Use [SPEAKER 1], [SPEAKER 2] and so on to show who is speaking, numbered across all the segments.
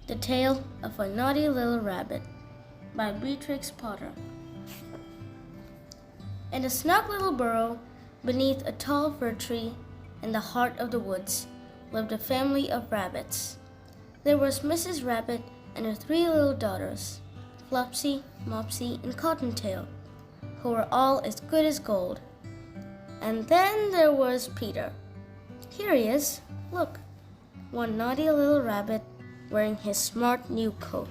[SPEAKER 1] The Tale of a Naughty Little Rabbit by Beatrix Potter. In a snug little burrow beneath a tall fir tree in the heart of the woods lived a family of rabbits. There was Mrs. Rabbit and her 3 little daughters, Flopsy, Mopsy, and Cottontail, who were all as good as gold. And then there was Peter. Here he is, look, one naughty little rabbit wearing his smart new coat.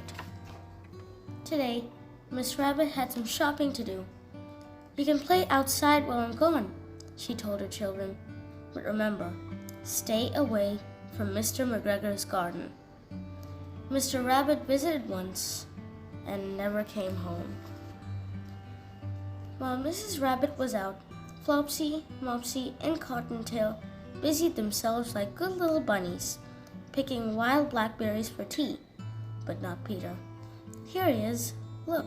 [SPEAKER 1] Today, Miss Rabbit had some shopping to do. "You can play outside while I'm gone," she told her children. "But remember, stay away from Mr. McGregor's garden." Mr. Rabbit visited once and never came home. While Mrs. Rabbit was out, Flopsy, Mopsy, and Cottontail busied themselves like good little bunnies, picking wild blackberries for tea, but not Peter. Here he is, look,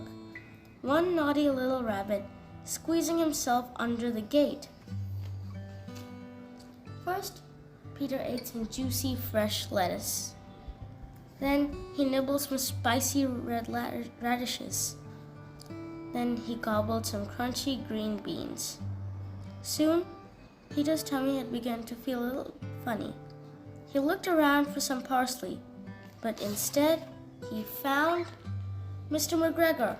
[SPEAKER 1] one naughty little rabbit squeezing himself under the gate. First, Peter ate some juicy fresh lettuce. Then he nibbled some spicy red radishes. Then he gobbled some crunchy green beans. Soon, Peter's tummy had begun to feel a little funny. He looked around for some parsley, but instead he found Mr. McGregor.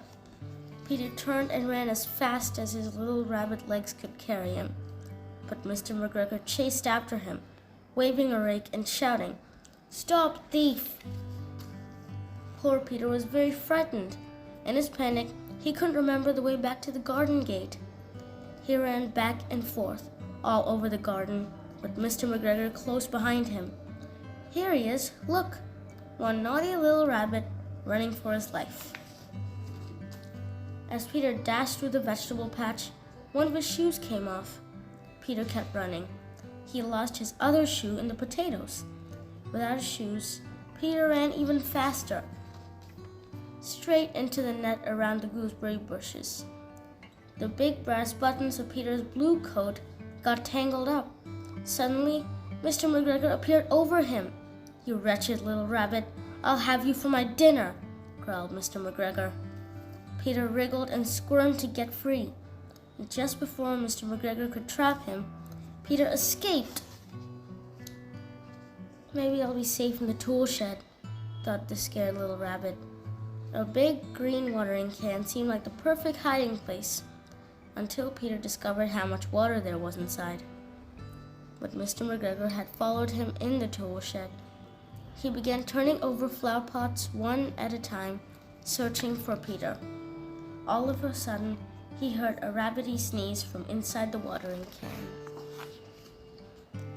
[SPEAKER 1] Peter turned and ran as fast as his little rabbit legs could carry him. But Mr. McGregor chased after him, waving a rake and shouting, "Stop, thief!" Poor Peter was very frightened. In his panic, he couldn't remember the way back to the garden gate. He ran back and forth all over the garden, with Mr. McGregor close behind him. Here he is, look, one naughty little rabbit running for his life. As Peter dashed through the vegetable patch, one of his shoes came off. Peter kept running. He lost his other shoe in the potatoes. Without his shoes, Peter ran even faster, straight into the net around the gooseberry bushes. The big brass buttons of Peter's blue coat got tangled up. Suddenly, Mr. McGregor appeared over him. "You wretched little rabbit, I'll have you for my dinner," growled Mr. McGregor. Peter wriggled and squirmed to get free. And just before Mr. McGregor could trap him, Peter escaped. "Maybe I'll be safe in the tool shed," thought the scared little rabbit. A big green watering can seemed like the perfect hiding place, until Peter discovered how much water there was inside. But Mr. McGregor had followed him in the tool shed. He began turning over flower pots one at a time, searching for Peter. All of a sudden, he heard a rabbity sneeze from inside the watering can.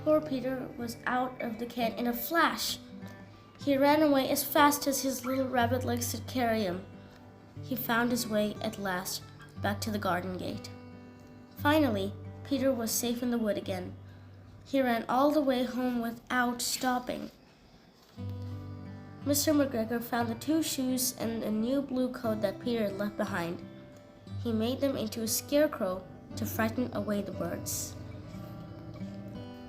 [SPEAKER 1] Poor Peter was out of the can in a flash. He ran away as fast as his little rabbit legs could carry him. He found his way at last back to the garden gate. Finally, Peter was safe in the wood again. He ran all the way home without stopping. Mr. McGregor found the 2 shoes and a new blue coat that Peter had left behind. He made them into a scarecrow to frighten away the birds.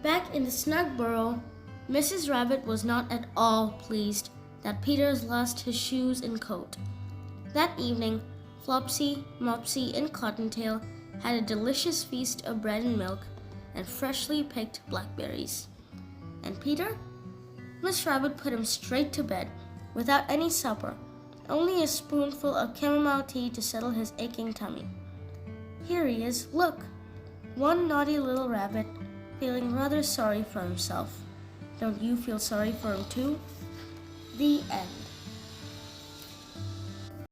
[SPEAKER 1] Back in the snug burrow, Mrs. Rabbit was not at all pleased that Peter had lost his shoes and coat. That evening, Flopsy, Mopsy, and Cottontail had a delicious feast of bread and milk and freshly picked blackberries. And Peter? Miss Rabbit put him straight to bed without any supper, only a spoonful of chamomile tea to settle his aching tummy. Here he is, look, one naughty little rabbit feeling rather sorry for himself. Don't you feel sorry for him too? The end.